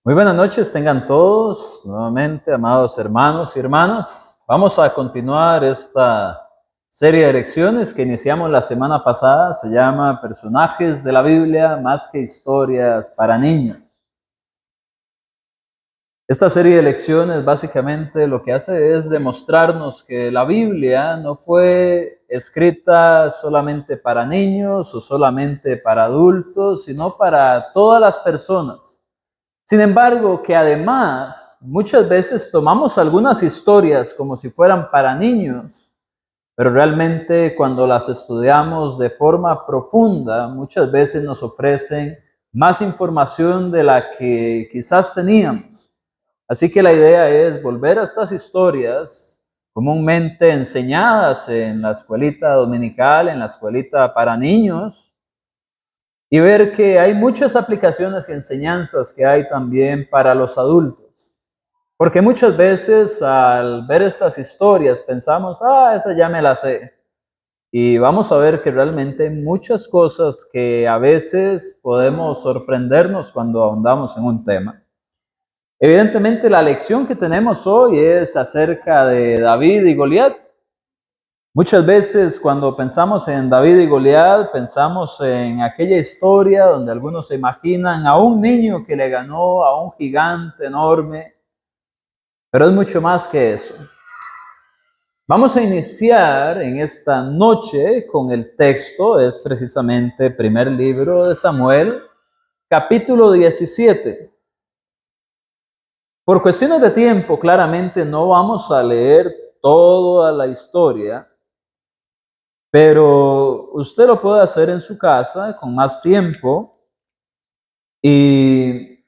Muy buenas noches, tengan todos nuevamente, amados hermanos y hermanas. Vamos a continuar esta serie de lecciones que iniciamos la semana pasada. Se llama Personajes de la Biblia más que historias para niños. Esta serie de lecciones básicamente lo que hace es demostrarnos que la Biblia no fue escrita solamente para niños o solamente para adultos, sino para todas las personas. Sin embargo, que además muchas veces tomamos algunas historias como si fueran para niños, pero realmente cuando las estudiamos de forma profunda, muchas veces nos ofrecen más información de la que quizás teníamos. Así que la idea es volver a estas historias comúnmente enseñadas en la escuelita dominical, en la escuelita para niños, y ver que hay muchas aplicaciones y enseñanzas que hay también para los adultos. Porque muchas veces al ver estas historias pensamos, esa ya me la sé. Y vamos a ver que realmente hay muchas cosas que a veces podemos sorprendernos cuando ahondamos en un tema. Evidentemente la lección que tenemos hoy es acerca de David y Goliat. Muchas veces cuando pensamos en David y Goliat, pensamos en aquella historia donde algunos se imaginan a un niño que le ganó a un gigante enorme, pero es mucho más que eso. Vamos a iniciar en esta noche con el texto, es precisamente el primer libro de Samuel, capítulo 17. Por cuestiones de tiempo, claramente no vamos a leer toda la historia, pero usted lo puede hacer en su casa con más tiempo y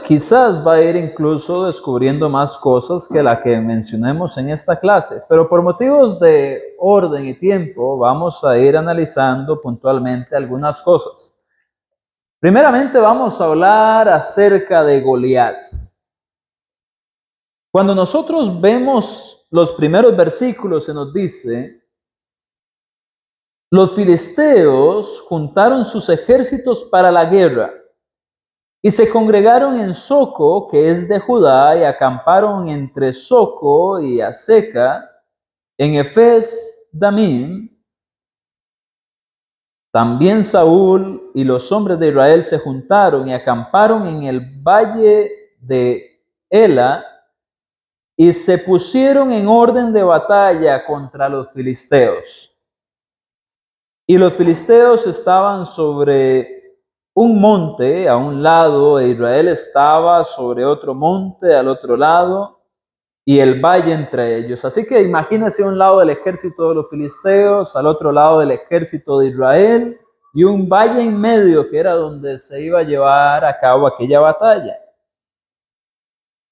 quizás va a ir incluso descubriendo más cosas que la que mencionemos en esta clase. Pero por motivos de orden y tiempo vamos a ir analizando puntualmente algunas cosas. Primeramente vamos a hablar acerca de Goliat. Cuando nosotros vemos los primeros versículos se nos dice: los filisteos juntaron sus ejércitos para la guerra y se congregaron en Soco, que es de Judá, y acamparon entre Soco y Aseca, en Efes Damim. También Saúl y los hombres de Israel se juntaron y acamparon en el valle de Ela y se pusieron en orden de batalla contra los filisteos. Y los filisteos estaban sobre un monte a un lado, e Israel estaba sobre otro monte al otro lado, y el valle entre ellos. Así que imagínense un lado del ejército de los filisteos, al otro lado del ejército de Israel, y un valle en medio que era donde se iba a llevar a cabo aquella batalla.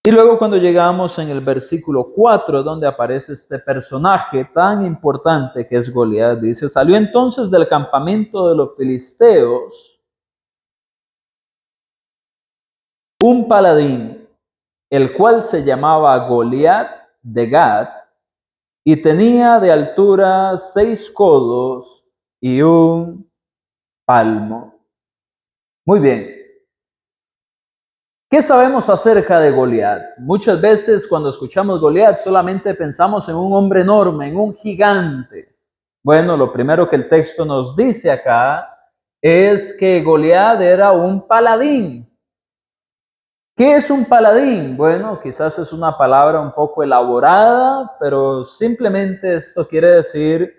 Y luego cuando llegamos en el versículo 4, donde aparece este personaje tan importante que es Goliat, dice: salió entonces del campamento de los filisteos un paladín, el cual se llamaba Goliat de Gat, y tenía de altura 6 codos y un palmo. Muy bien. ¿Qué sabemos acerca de Goliat? Muchas veces cuando escuchamos Goliat solamente pensamos en un hombre enorme, en un gigante. Bueno, lo primero que el texto nos dice acá es que Goliat era un paladín. ¿Qué es un paladín? Bueno, quizás es una palabra un poco elaborada, pero simplemente esto quiere decir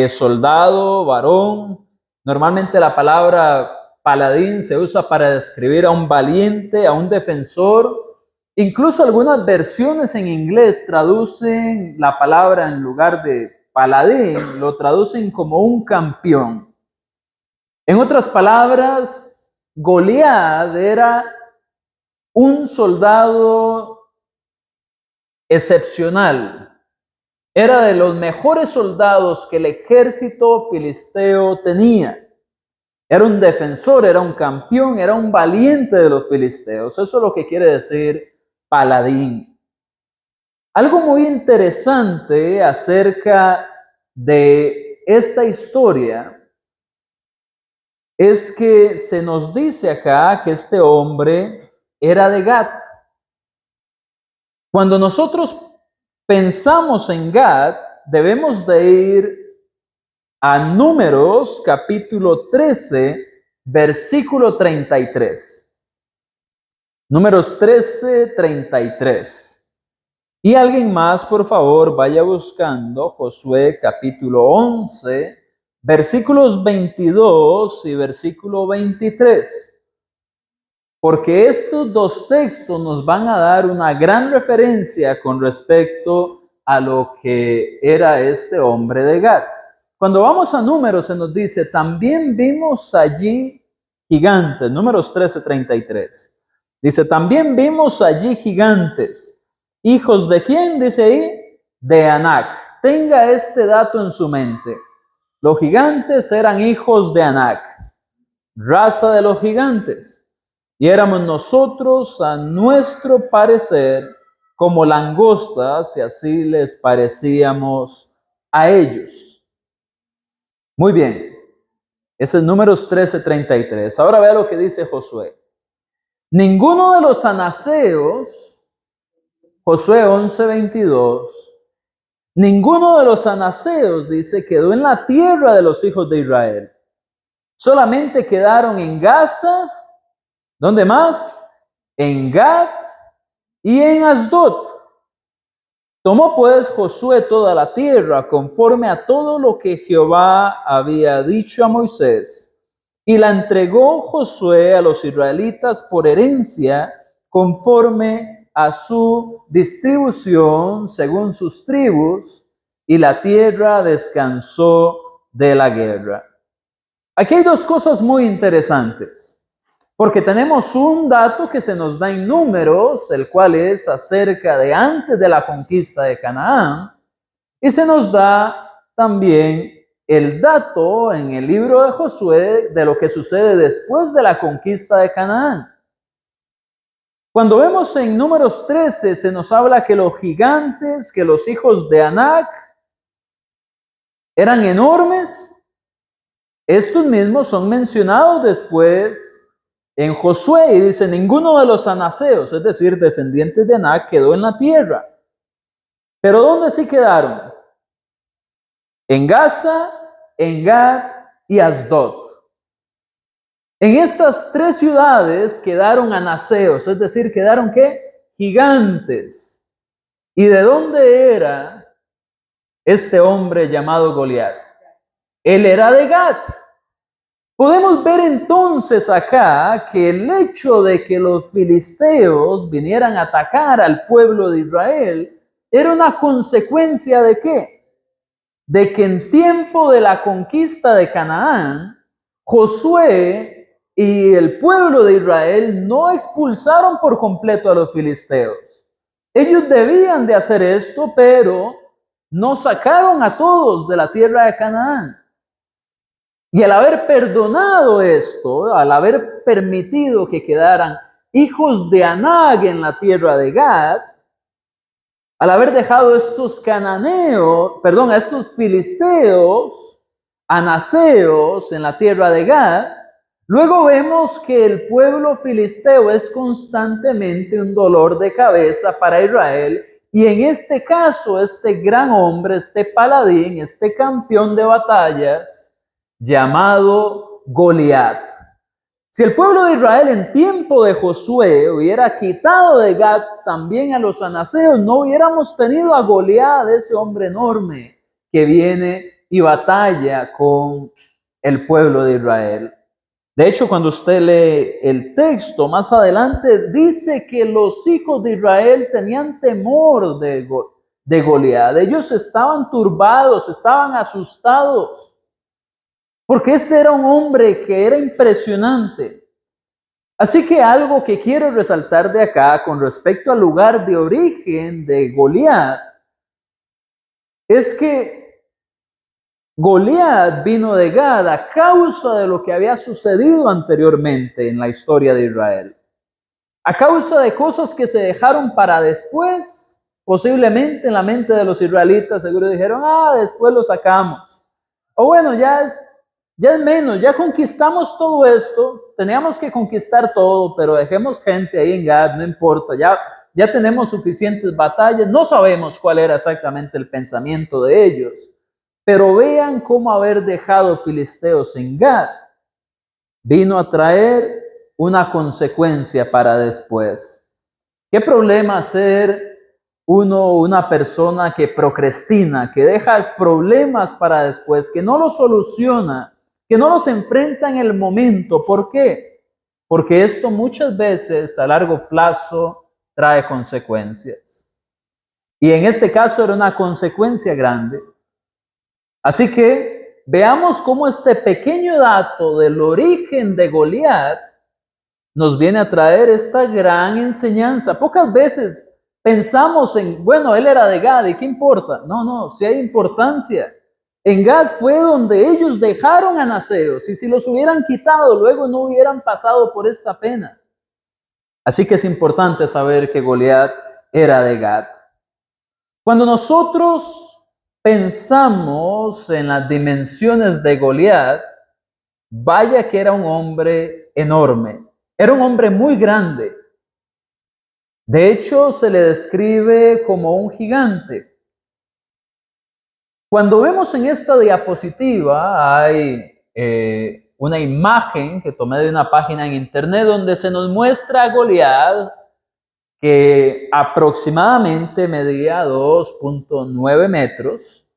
soldado, varón. Normalmente la palabra paladín se usa para describir a un valiente, a un defensor. Incluso algunas versiones en inglés traducen la palabra, en lugar de paladín, lo traducen como un campeón. En otras palabras, Goliat era un soldado excepcional. Era de los mejores soldados que el ejército filisteo tenía. Era un defensor, era un campeón, era un valiente de los filisteos. Eso es lo que quiere decir paladín. Algo muy interesante acerca de esta historia es que se nos dice acá que este hombre era de Gat. Cuando nosotros pensamos en Gat, debemos de ir a Números capítulo 13, versículo 33. Números 13, 33. Y alguien más, por favor, vaya buscando Josué capítulo 11, versículos 22 y versículo 23. Porque estos dos textos nos van a dar una gran referencia con respecto a lo que era este hombre de Gat. Cuando vamos a Números se nos dice, también vimos allí gigantes, Números 13:33. Dice, también vimos allí gigantes. ¿Hijos de quién? Dice ahí, de Anac. Tenga este dato en su mente. Los gigantes eran hijos de Anac, raza de los gigantes. Y éramos nosotros, a nuestro parecer, como langostas, y así les parecíamos a ellos. Muy bien, ese es Números 13:33. Ahora vea lo que dice Josué. Ninguno de los anaseos, Josué 11:22, ninguno de los anaseos, dice, quedó en la tierra de los hijos de Israel. Solamente quedaron en Gaza. ¿Dónde más? En Gat y en Asdod. Tomó pues Josué toda la tierra conforme a todo lo que Jehová había dicho a Moisés, y la entregó Josué a los israelitas por herencia conforme a su distribución según sus tribus, y la tierra descansó de la guerra. Aquí hay dos cosas muy interesantes. Porque tenemos un dato que se nos da en Números, el cual es acerca de antes de la conquista de Canaán, y se nos da también el dato en el libro de Josué de lo que sucede después de la conquista de Canaán. Cuando vemos en Números 13 se nos habla que los gigantes, que los hijos de Anac eran enormes. Estos mismos son mencionados después en Josué y dice, ninguno de los anaseos, es decir, descendientes de Anac, quedó en la tierra. Pero ¿dónde sí quedaron? En Gaza, en Gat y Asdod. En estas tres ciudades quedaron anaseos, es decir, quedaron ¿qué? Gigantes. ¿Y de dónde era este hombre llamado Goliat? Él era de Gat. Podemos ver entonces acá que el hecho de que los filisteos vinieran a atacar al pueblo de Israel era una consecuencia ¿de qué? De que en tiempo de la conquista de Canaán, Josué y el pueblo de Israel no expulsaron por completo a los filisteos. Ellos debían de hacer esto, pero no sacaron a todos de la tierra de Canaán. Y al haber perdonado esto, al haber permitido que quedaran hijos de Anac en la tierra de Gad, al haber dejado estos a estos filisteos, anaseos en la tierra de Gad, luego vemos que el pueblo filisteo es constantemente un dolor de cabeza para Israel. Y en este caso, este gran hombre, este paladín, este campeón de batallas, llamado Goliat. Si el pueblo de Israel en tiempo de Josué hubiera quitado de Gad también a los anaseos, no hubiéramos tenido a Goliat, ese hombre enorme que viene y batalla con el pueblo de Israel. De hecho, cuando usted lee el texto más adelante, dice que los hijos de Israel tenían temor de Goliat. Ellos estaban turbados, estaban asustados. Porque este era un hombre que era impresionante. Así que algo que quiero resaltar de acá con respecto al lugar de origen de Goliat es que Goliat vino de Gad a causa de lo que había sucedido anteriormente en la historia de Israel. A causa de cosas que se dejaron para después, posiblemente en la mente de los israelitas seguro dijeron, después lo sacamos. O bueno, ya es menos, ya conquistamos todo esto, teníamos que conquistar todo, pero dejemos gente ahí en Gad, no importa, ya tenemos suficientes batallas, no sabemos cuál era exactamente el pensamiento de ellos, pero vean cómo haber dejado filisteos en Gad vino a traer una consecuencia para después. ¿Qué problema ser una persona que procrastina, que deja problemas para después, que no los soluciona, que no los enfrenta en el momento? ¿Por qué? Porque esto muchas veces a largo plazo trae consecuencias. Y en este caso era una consecuencia grande. Así que veamos cómo este pequeño dato del origen de Goliat nos viene a traer esta gran enseñanza. Pocas veces pensamos en, bueno, él era de Gad, ¿y qué importa? No, sí hay importancia. En Gad fue donde ellos dejaron a naceos, y si los hubieran quitado, luego no hubieran pasado por esta pena. Así que es importante saber que Goliat era de Gad. Cuando nosotros pensamos en las dimensiones de Goliat, vaya que era un hombre enorme, era un hombre muy grande. De hecho, se le describe como un gigante. Cuando vemos en esta diapositiva, hay una imagen que tomé de una página en internet donde se nos muestra a Goliat, que aproximadamente medía 2.9 metros,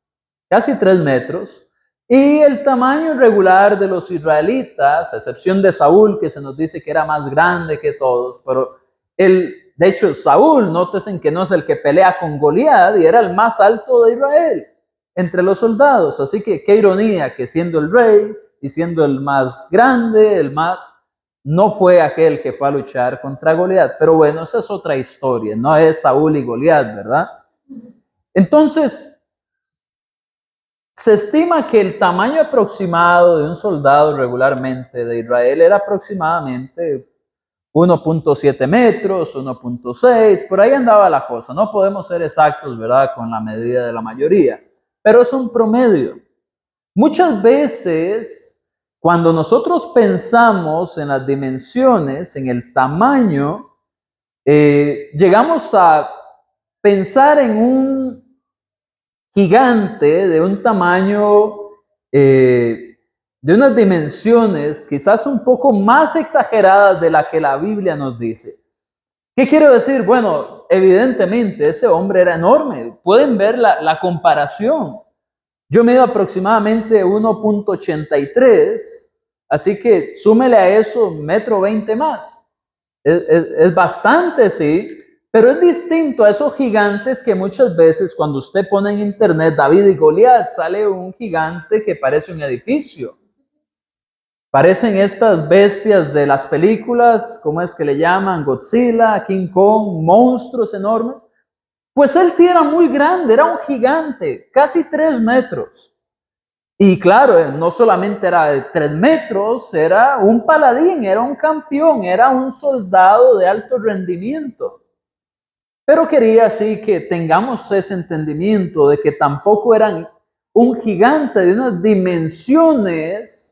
casi 3 metros, y el tamaño regular de los israelitas, a excepción de Saúl, que se nos dice que era más grande que todos, pero de hecho Saúl, nótesen que no es el que pelea con Goliat, y era el más alto de Israel entre los soldados. Así que qué ironía que siendo el rey y siendo el más grande, no fue aquel que fue a luchar contra Goliat. Pero bueno, esa es otra historia, no es Saúl y Goliat, ¿verdad? Entonces, se estima que el tamaño aproximado de un soldado regularmente de Israel era aproximadamente 1.7 metros, 1.6, por ahí andaba la cosa. No podemos ser exactos, ¿verdad?, con la medida de la mayoría, pero es un promedio. Muchas veces, cuando nosotros pensamos en las dimensiones, en el tamaño, llegamos a pensar en un gigante de un tamaño, de unas dimensiones quizás un poco más exageradas de la que la Biblia nos dice. ¿Qué quiero decir? Bueno, evidentemente ese hombre era enorme. Pueden ver la comparación. Yo mido aproximadamente 1.83, así que súmele a eso 1.20 m más. Es bastante, sí, pero es distinto a esos gigantes que muchas veces cuando usted pone en internet David y Goliat, sale un gigante que parece un edificio. Parecen estas bestias de las películas, ¿cómo es que le llaman? Godzilla, King Kong, monstruos enormes. Pues él sí era muy grande, era un gigante, casi 3 metros. Y claro, no solamente era de 3 metros, era un paladín, era un campeón, era un soldado de alto rendimiento. Pero quería así que tengamos ese entendimiento de que tampoco eran un gigante de unas dimensiones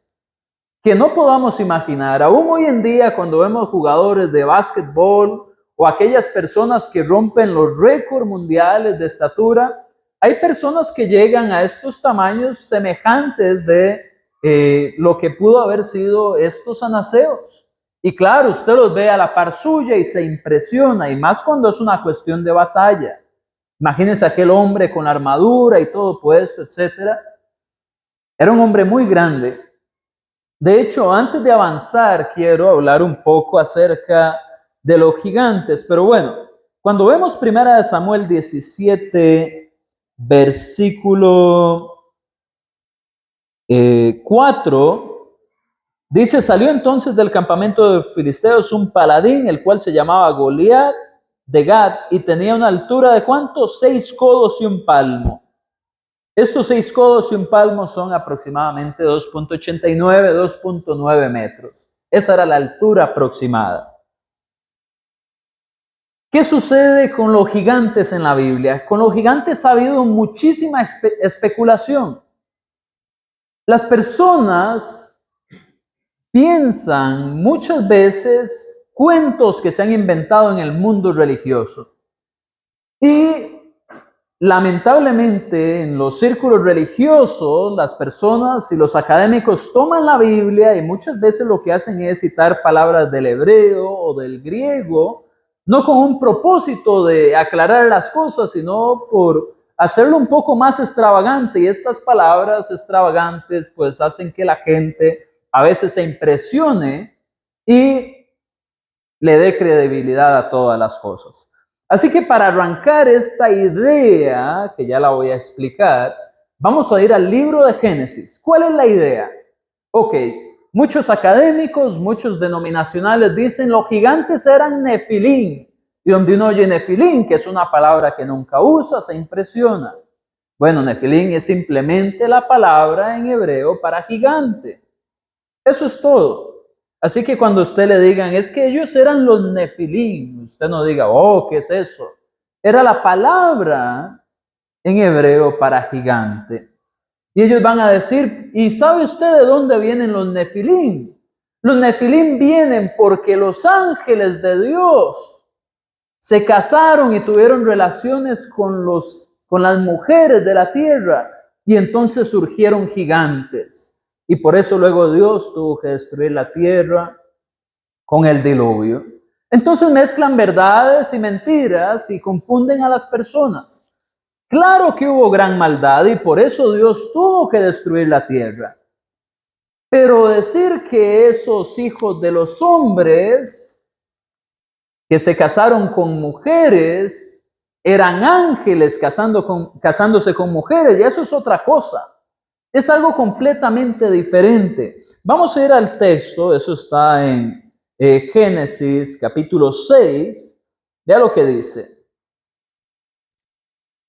que no podamos imaginar. Aún hoy en día, cuando vemos jugadores de básquetbol o aquellas personas que rompen los récords mundiales de estatura, hay personas que llegan a estos tamaños semejantes de lo que pudo haber sido estos anaseos. Y claro, usted los ve a la par suya y se impresiona, y más cuando es una cuestión de batalla. Imagínense aquel hombre con la armadura y todo puesto, etc. Era un hombre muy grande. De hecho, antes de avanzar, quiero hablar un poco acerca de los gigantes. Pero bueno, cuando vemos 1 Samuel 17, versículo 4, dice: salió entonces del campamento de filisteos un paladín, el cual se llamaba Goliat de Gad, y tenía una altura de ¿cuánto? 6 codos y un palmo. Estos 6 codos y un palmo son aproximadamente 2.89, 2.9 metros. Esa era la altura aproximada. ¿Qué sucede con los gigantes en la Biblia? Con los gigantes ha habido muchísima especulación. Las personas piensan muchas veces cuentos que se han inventado en el mundo religioso. Y lamentablemente en los círculos religiosos, las personas y los académicos toman la Biblia y muchas veces lo que hacen es citar palabras del hebreo o del griego, no con un propósito de aclarar las cosas, sino por hacerlo un poco más extravagante. Y estas palabras extravagantes pues hacen que la gente a veces se impresione y le dé credibilidad a todas las cosas. Así que para arrancar esta idea, que ya la voy a explicar, vamos a ir al libro de Génesis. ¿Cuál es la idea? Ok, muchos académicos, muchos denominacionales dicen los gigantes eran Nefilim. Y donde uno oye Nefilim, que es una palabra que nunca usa, se impresiona. Bueno, Nefilim es simplemente la palabra en hebreo para gigante. Eso es todo. Así que cuando usted le digan, es que ellos eran los Nefilim, usted no diga, oh, ¿qué es eso? Era la palabra en hebreo para gigante. Y ellos van a decir, ¿y sabe usted de dónde vienen los Nefilim? Los Nefilim vienen porque los ángeles de Dios se casaron y tuvieron relaciones con las mujeres de la tierra y entonces surgieron gigantes. Y por eso luego Dios tuvo que destruir la tierra con el diluvio. Entonces mezclan verdades y mentiras y confunden a las personas. Claro que hubo gran maldad y por eso Dios tuvo que destruir la tierra. Pero decir que esos hijos de los hombres que se casaron con mujeres eran ángeles casándose con mujeres, y eso es otra cosa. Es algo completamente diferente. Vamos a ir al texto, eso está en Génesis capítulo 6. Vea lo que dice.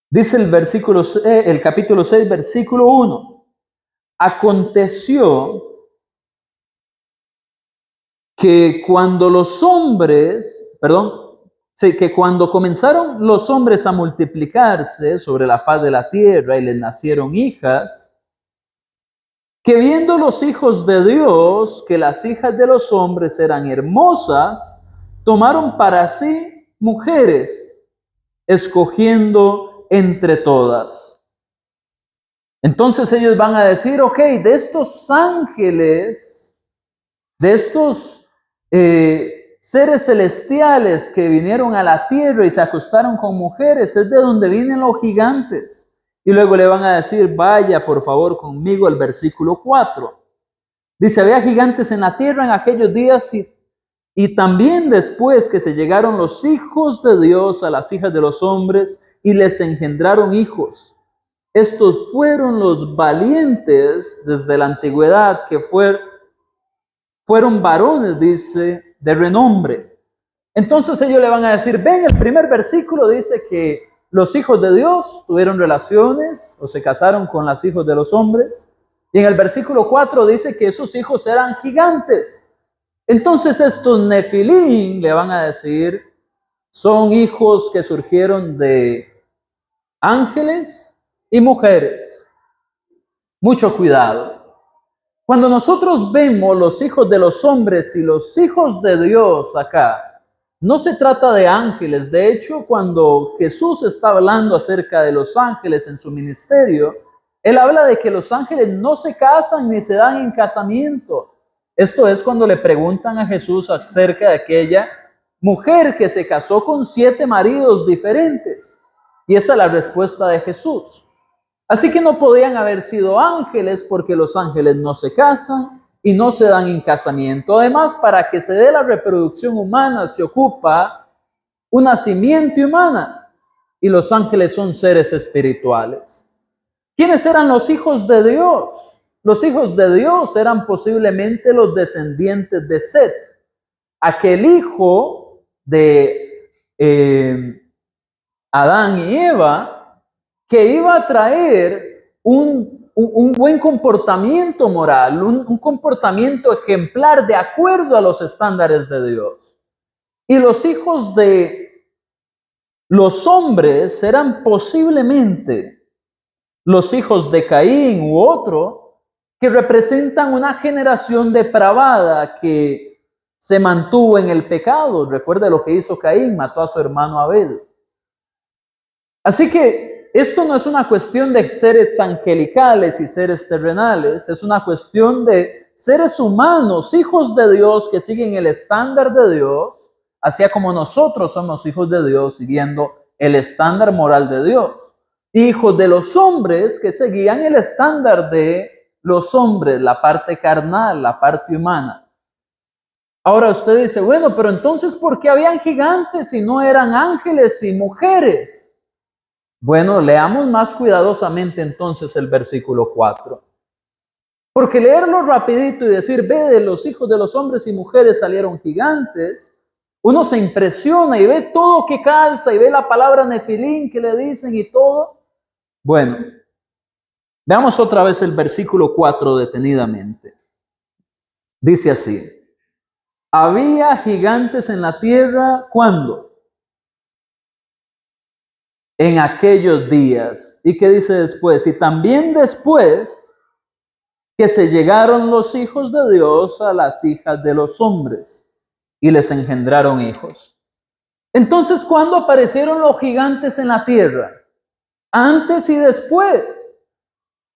Dice el capítulo 6, versículo 1. Aconteció que que cuando comenzaron los hombres a multiplicarse sobre la faz de la tierra y les nacieron hijas, que viendo los hijos de Dios que las hijas de los hombres eran hermosas, tomaron para sí mujeres, escogiendo entre todas. Entonces ellos van a decir, ok, de estos ángeles, de estos seres celestiales que vinieron a la tierra y se acostaron con mujeres, es de donde vienen los gigantes. Y luego le van a decir, vaya por favor conmigo al versículo 4. Dice, había gigantes en la tierra en aquellos días y también después que se llegaron los hijos de Dios a las hijas de los hombres y les engendraron hijos. Estos fueron los valientes desde la antigüedad que fueron varones, dice, de renombre. Entonces ellos le van a decir, ven, el primer versículo dice que los hijos de Dios tuvieron relaciones o se casaron con los hijos de los hombres. Y en el versículo 4 dice que esos hijos eran gigantes. Entonces estos Nefilim, le van a decir, son hijos que surgieron de ángeles y mujeres. Mucho cuidado. Cuando nosotros vemos los hijos de los hombres y los hijos de Dios acá, no se trata de ángeles. De hecho, cuando Jesús está hablando acerca de los ángeles en su ministerio, Él habla de que los ángeles no se casan ni se dan en casamiento. Esto es cuando le preguntan a Jesús acerca de aquella mujer que se casó con 7 maridos diferentes. Y esa es la respuesta de Jesús. Así que no podían haber sido ángeles porque los ángeles no se casan y no se dan en casamiento. Además, para que se dé la reproducción humana se ocupa una simiente humana y los ángeles son seres espirituales. ¿Quiénes eran los hijos de Dios? Los hijos de Dios eran posiblemente los descendientes de Set, aquel hijo de Adán y Eva, que iba a traer un buen comportamiento moral, un comportamiento ejemplar de acuerdo a los estándares de Dios. Y los hijos de los hombres eran posiblemente los hijos de Caín u otro que representan una generación depravada que se mantuvo en el pecado. Recuerde lo que hizo Caín, mató a su hermano Abel. Así que esto no es una cuestión de seres angelicales y seres terrenales, es una cuestión de seres humanos, hijos de Dios que siguen el estándar de Dios, así como nosotros somos hijos de Dios siguiendo el estándar moral de Dios. Hijos de los hombres que seguían el estándar de los hombres, la parte carnal, la parte humana. Ahora usted dice, bueno, pero entonces ¿por qué habían gigantes y no eran ángeles y mujeres? Bueno, leamos más cuidadosamente entonces el versículo 4. Porque leerlo rapidito y decir, ve, de los hijos de los hombres y mujeres salieron gigantes, uno se impresiona y ve todo que calza y ve la palabra nefilín que le dicen y todo. Bueno, veamos otra vez el versículo 4 detenidamente. Dice así, había gigantes en la tierra, ¿cuándo? En aquellos días. ¿Y qué dice después? Y también después que se llegaron los hijos de Dios a las hijas de los hombres y les engendraron hijos. Entonces, ¿cuándo aparecieron los gigantes en la tierra? Antes y después.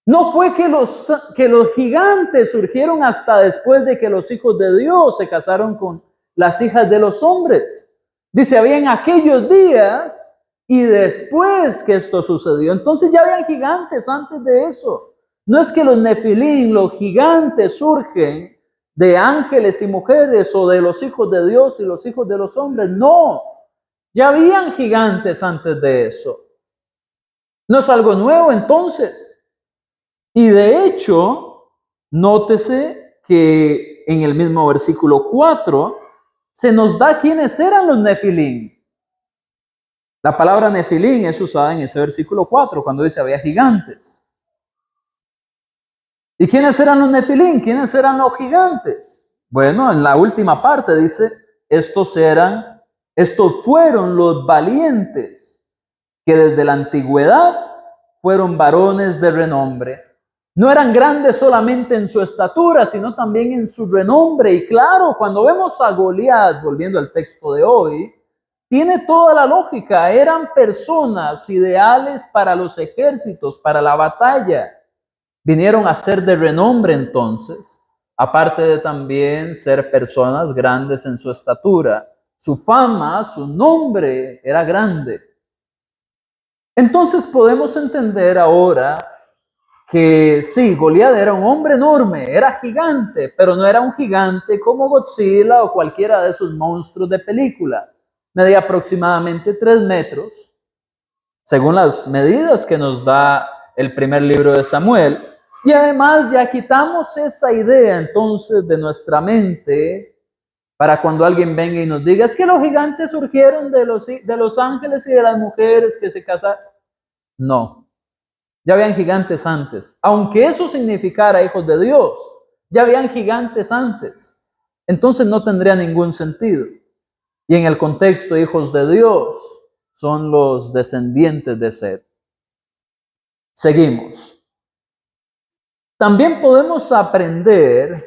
No fue que los gigantes surgieron hasta después de que los hijos de Dios se casaron con las hijas de los hombres. Dice, había en aquellos días y después que esto sucedió. Entonces ya habían gigantes antes de eso. No es que los nefilín, los gigantes, surgen de ángeles y mujeres o de los hijos de Dios y los hijos de los hombres. No, ya habían gigantes antes de eso. No es algo nuevo entonces. Y de hecho, nótese que en el mismo versículo 4 se nos da quiénes eran los nefilín. La palabra nefilín es usada en ese versículo 4 cuando dice había gigantes. ¿Y quiénes eran los nefilín? ¿Quiénes eran los gigantes? Bueno, en la última parte dice, estos fueron los valientes que desde la antigüedad fueron varones de renombre. No eran grandes solamente en su estatura, sino también en su renombre. Y claro, cuando vemos a Goliat, volviendo al texto de hoy, tiene toda la lógica. Eran personas ideales para los ejércitos, para la batalla. Vinieron a ser de renombre entonces, aparte de también ser personas grandes en su estatura. Su fama, su nombre era grande. Entonces podemos entender ahora que sí, Goliat era un hombre enorme, era gigante, pero no era un gigante como Godzilla o cualquiera de esos monstruos de película. Medía aproximadamente 3 metros, según las medidas que nos da el primer libro de Samuel. Y además ya quitamos esa idea entonces de nuestra mente para cuando alguien venga y nos diga, es que los gigantes surgieron de los ángeles y de las mujeres que se casaron. No. Ya habían gigantes antes. Aunque eso significara hijos de Dios, ya habían gigantes antes. Entonces no tendría ningún sentido. Y en el contexto, hijos de Dios son los descendientes de Set. Seguimos. También podemos aprender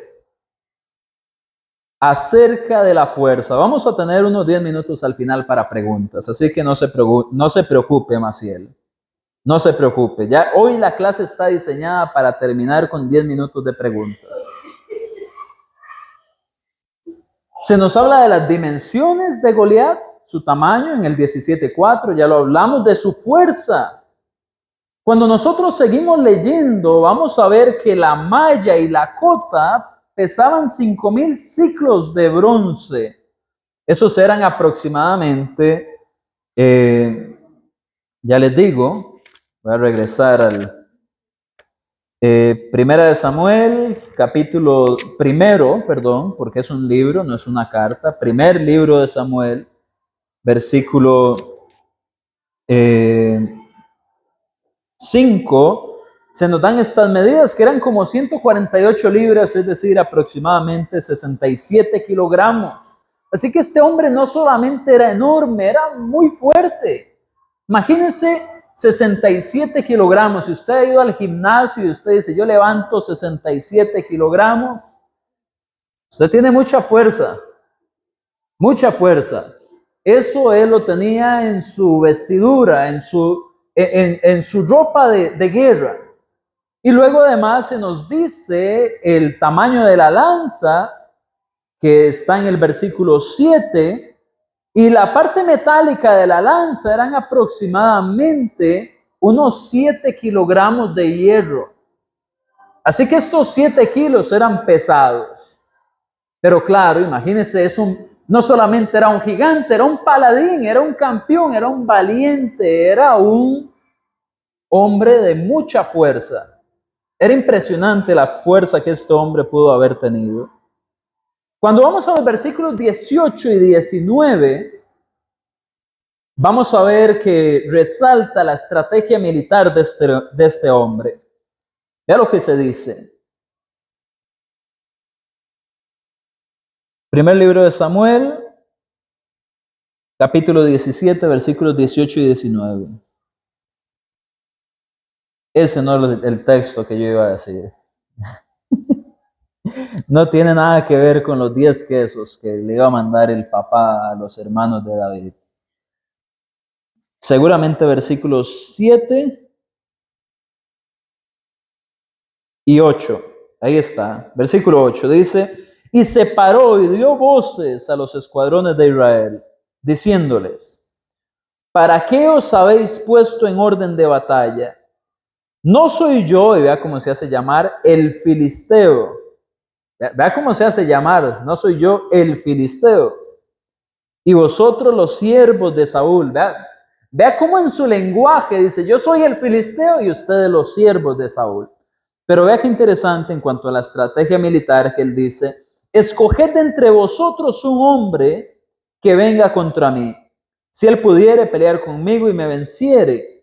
acerca de la fuerza. Vamos a tener unos 10 minutos al final para preguntas, así que no se preocupe, Maciel. No se preocupe, ya hoy la clase está diseñada para terminar con 10 minutos de preguntas. Se nos habla de las dimensiones de Goliat, su tamaño en el 17:4, ya lo hablamos de su fuerza. Cuando nosotros seguimos leyendo, vamos a ver que la malla y la cota pesaban 5,000 ciclos de bronce. Esos eran aproximadamente, ya les digo, voy a regresar al Primera de Samuel, capítulo primero, perdón, porque es un libro, no es una carta. Primer libro de Samuel, versículo 5, se nos dan estas medidas que eran como 148 libras, es decir, aproximadamente 67 kilogramos. Así que este hombre no solamente era enorme, era muy fuerte. Imagínense 67 kilogramos. Si usted ha ido al gimnasio y usted dice, yo levanto 67 kilogramos, usted tiene mucha fuerza, mucha fuerza. Eso él lo tenía en su vestidura, en su ropa de guerra. Y luego además se nos dice el tamaño de la lanza, que está en el versículo 7, y la parte metálica de la lanza eran aproximadamente unos 7 kilogramos de hierro. Así que estos 7 kilos eran pesados. Pero claro, imagínense, no solamente era un gigante, era un paladín, era un campeón, era un valiente, era un hombre de mucha fuerza. Era impresionante la fuerza que este hombre pudo haber tenido. Cuando vamos a los versículos 18 y 19, vamos a ver que resalta la estrategia militar de este hombre. Vea lo que se dice. Primer libro de Samuel, capítulo 17, versículos 18 y 19. Ese no es el texto que yo iba a decir. No tiene nada que ver con los 10 quesos que le iba a mandar el papá a los hermanos de David. Seguramente versículos 7 y 8. Ahí está. Versículo 8 dice, y se paró y dio voces a los escuadrones de Israel, diciéndoles, ¿para qué os habéis puesto en orden de batalla? No soy yo, y vea cómo se hace llamar, el filisteo. Vea cómo se hace llamar, no soy yo el filisteo. Y vosotros los siervos de Saúl. Vea cómo en su lenguaje dice, yo soy el filisteo y ustedes los siervos de Saúl. Pero vea qué interesante en cuanto a la estrategia militar que él dice, escoged de entre vosotros un hombre que venga contra mí. Si él pudiere pelear conmigo y me venciere,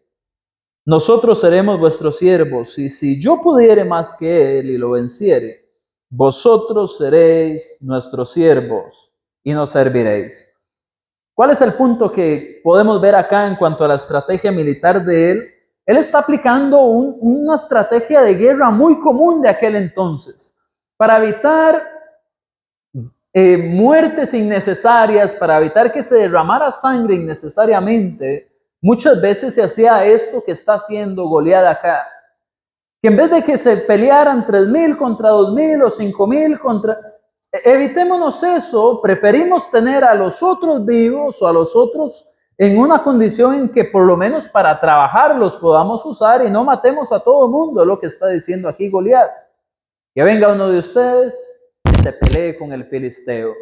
nosotros seremos vuestros siervos. Y si yo pudiere más que él y lo venciere, vosotros seréis nuestros siervos y nos serviréis. ¿Cuál es el punto que podemos ver acá en cuanto a la estrategia militar de él? Él está aplicando una estrategia de guerra muy común de aquel entonces, para evitar muertes innecesarias, para evitar que se derramara sangre innecesariamente. Muchas veces se hacía esto que está haciendo Goliat acá, que en vez de que se pelearan 3,000 contra 2,000 o 5,000 contra... Evitémonos eso, preferimos tener a los otros vivos o a los otros en una condición en que por lo menos para trabajar los podamos usar y no matemos a todo el mundo, es lo que está diciendo aquí Goliat. Que venga uno de ustedes y se pelee con el filisteo.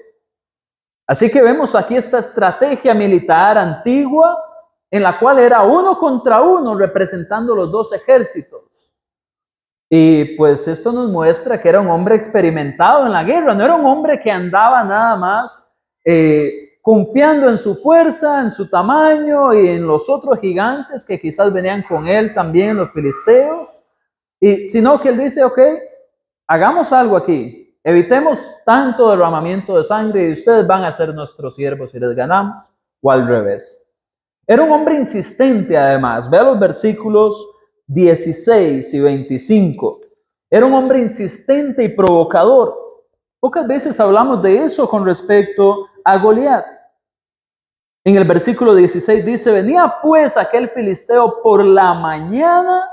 Así que vemos aquí esta estrategia militar antigua en la cual era uno contra uno representando los dos ejércitos. Y pues esto nos muestra que era un hombre experimentado en la guerra, no era un hombre que andaba nada más confiando en su fuerza, en su tamaño y en los otros gigantes que quizás venían con él también, los filisteos, sino que él dice, ok, hagamos algo aquí, evitemos tanto derramamiento de sangre y ustedes van a ser nuestros siervos y les ganamos, o al revés. Era un hombre insistente además, vea los versículos 16 y 25. Era un hombre insistente y provocador. Pocas veces hablamos de eso con respecto a Goliat. En el versículo 16 dice, venía pues aquel filisteo por la mañana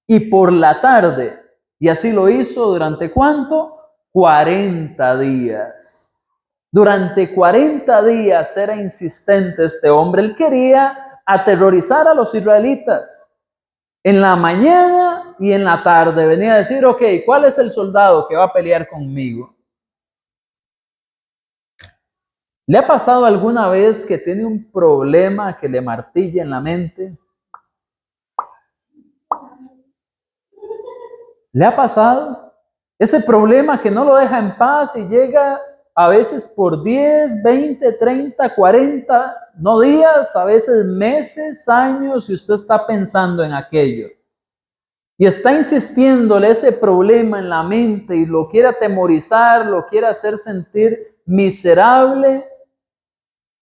y por la tarde. Y así lo hizo durante ¿cuánto? 40 días. Durante 40 días era insistente este hombre. Él quería aterrorizar a los israelitas. En la mañana y en la tarde venía a decir, ok, ¿cuál es el soldado que va a pelear conmigo? ¿Le ha pasado alguna vez que tiene un problema que le martilla en la mente? ¿Le ha pasado? Ese problema que no lo deja en paz y llega a veces por 10, 20, 30, 40, no días, a veces meses, años, y usted está pensando en aquello. Y está insistiéndole ese problema en la mente y lo quiere atemorizar, lo quiere hacer sentir miserable.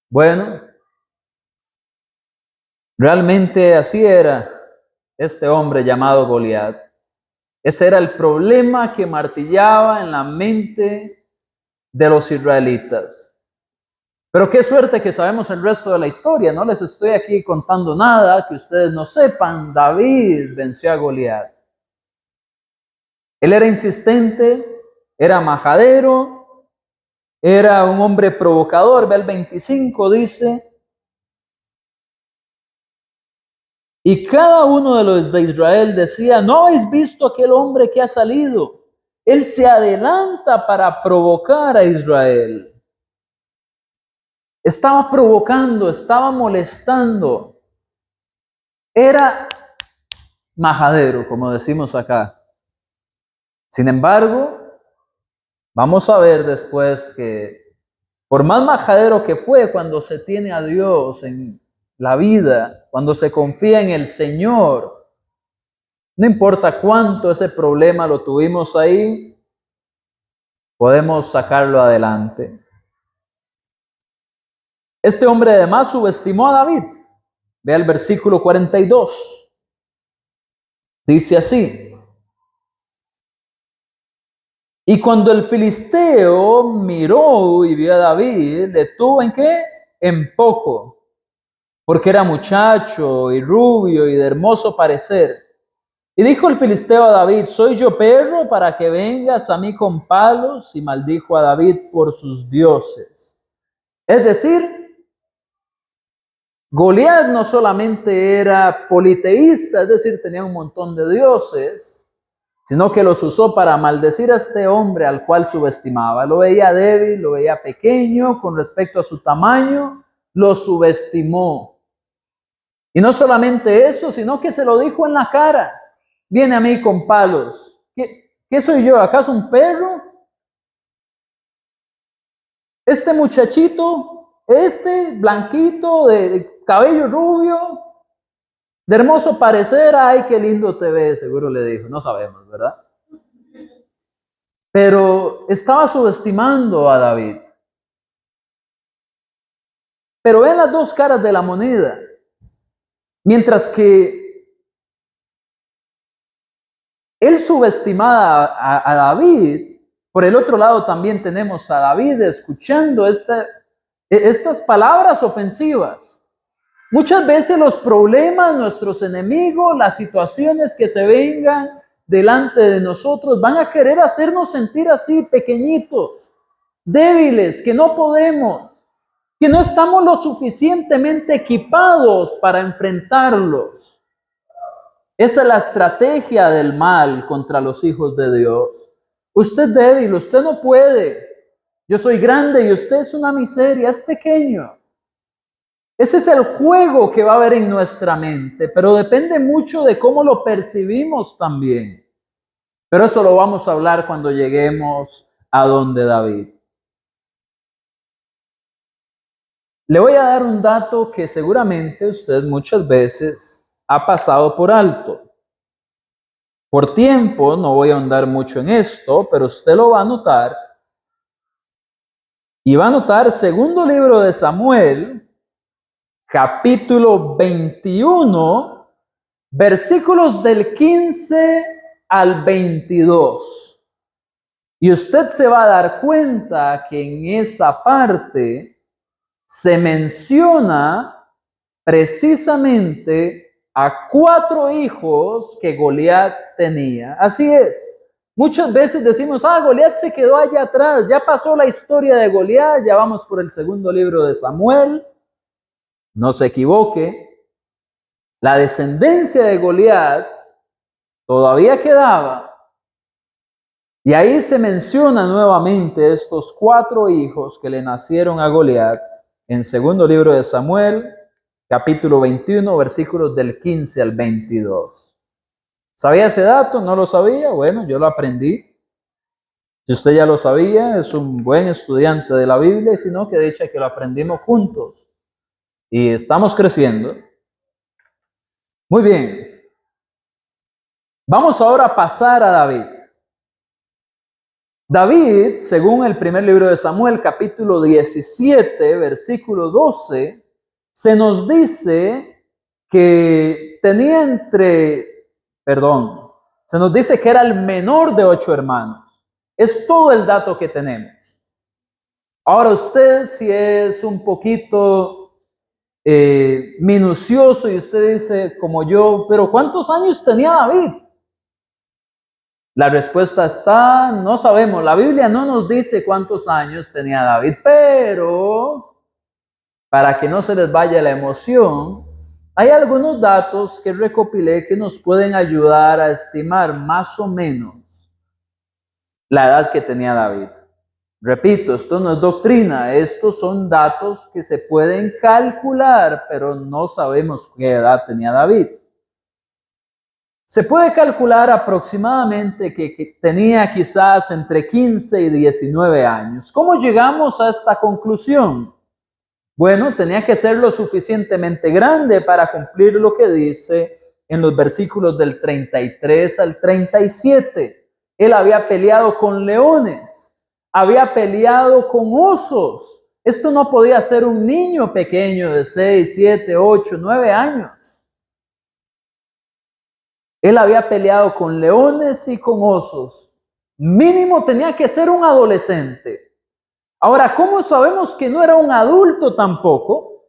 Bueno, realmente así era este hombre llamado Goliat. Ese era el problema que martillaba en la mente de los israelitas. Pero qué suerte que sabemos el resto de la historia. No les estoy aquí contando nada que ustedes no sepan. David venció a Goliat. Él era insistente, era majadero, era un hombre provocador. Ve el 25, dice: y cada uno de los de Israel decía: ¿no habéis visto aquel hombre que ha salido? Él se adelanta para provocar a Israel. Estaba provocando, estaba molestando. Era majadero, como decimos acá. Sin embargo, vamos a ver después que por más majadero que fue, cuando se tiene a Dios en la vida, cuando se confía en el Señor, no importa cuánto ese problema lo tuvimos ahí, podemos sacarlo adelante. Este hombre además subestimó a David. Vea el versículo 42. Dice así: y cuando el filisteo miró y vio a David, le tuvo ¿en qué? En poco, porque era muchacho y rubio y de hermoso parecer. Y dijo el filisteo a David: ¿soy yo perro para que vengas a mí con palos? Y maldijo a David por sus dioses. Es decir, Goliat no solamente era politeísta, es decir, tenía un montón de dioses, sino que los usó para maldecir a este hombre al cual subestimaba. Lo veía débil, lo veía pequeño con respecto a su tamaño, lo subestimó. Y no solamente eso, sino que se lo dijo en la cara: viene a mí con palos. ¿Qué soy yo? ¿Acaso un perro? Este muchachito, blanquito, de cabello rubio, de hermoso parecer, ay, qué lindo te ves, seguro le dijo, no sabemos, ¿verdad? Pero estaba subestimando a David. Pero ven las dos caras de la moneda. Mientras que él subestimaba a David, por el otro lado también tenemos a David escuchando estas palabras ofensivas. Muchas veces los problemas, nuestros enemigos, las situaciones que se vengan delante de nosotros van a querer hacernos sentir así pequeñitos, débiles, que no podemos, que no estamos lo suficientemente equipados para enfrentarlos. Esa es la estrategia del mal contra los hijos de Dios. Usted es débil, usted no puede. Yo soy grande y usted es una miseria, es pequeño. Ese es el juego que va a haber en nuestra mente, pero depende mucho de cómo lo percibimos también. Pero eso lo vamos a hablar cuando lleguemos a donde David. Le voy a dar un dato que seguramente usted muchas veces ha pasado por alto. Por tiempo no voy a ahondar mucho en esto, pero usted lo va a notar. Y va a notar segundo libro de Samuel, capítulo 21, versículos del 15 al 22. Y usted se va a dar cuenta que en esa parte se menciona precisamente a 4 hijos que Goliat tenía. Así es. Muchas veces decimos: Goliat se quedó allá atrás, ya pasó la historia de Goliat, ya vamos por el segundo libro de Samuel. No se equivoque, la descendencia de Goliat todavía quedaba. Y ahí se menciona nuevamente estos 4 hijos que le nacieron a Goliat en segundo libro de Samuel, capítulo 21, versículos del 15 al 22. ¿Sabía ese dato? ¿No lo sabía? Bueno, yo lo aprendí. Si usted ya lo sabía, es un buen estudiante de la Biblia, y si no, que dicha que lo aprendimos juntos. Y estamos creciendo. Muy bien. Vamos ahora a pasar a David. David, según el primer libro de Samuel, capítulo 17, versículo 12, se nos dice que tenía entre perdón, se nos dice que era el menor de 8 hermanos. Es todo el dato que tenemos. Ahora usted, si es un poquito minucioso y usted dice, como yo, pero ¿cuántos años tenía David? La respuesta está, no sabemos. La Biblia no nos dice cuántos años tenía David, pero para que no se les vaya la emoción, hay algunos datos que recopilé que nos pueden ayudar a estimar más o menos la edad que tenía David. Repito, esto no es doctrina, estos son datos que se pueden calcular, pero no sabemos qué edad tenía David. Se puede calcular aproximadamente que tenía quizás entre 15 y 19 años. ¿Cómo llegamos a esta conclusión? Bueno, tenía que ser lo suficientemente grande para cumplir lo que dice en los versículos del 33 al 37. Él había peleado con leones, había peleado con osos. Esto no podía ser un niño pequeño de 6, 7, 8, 9 años. Él había peleado con leones y con osos. Mínimo tenía que ser un adolescente. Ahora, ¿cómo sabemos que no era un adulto tampoco?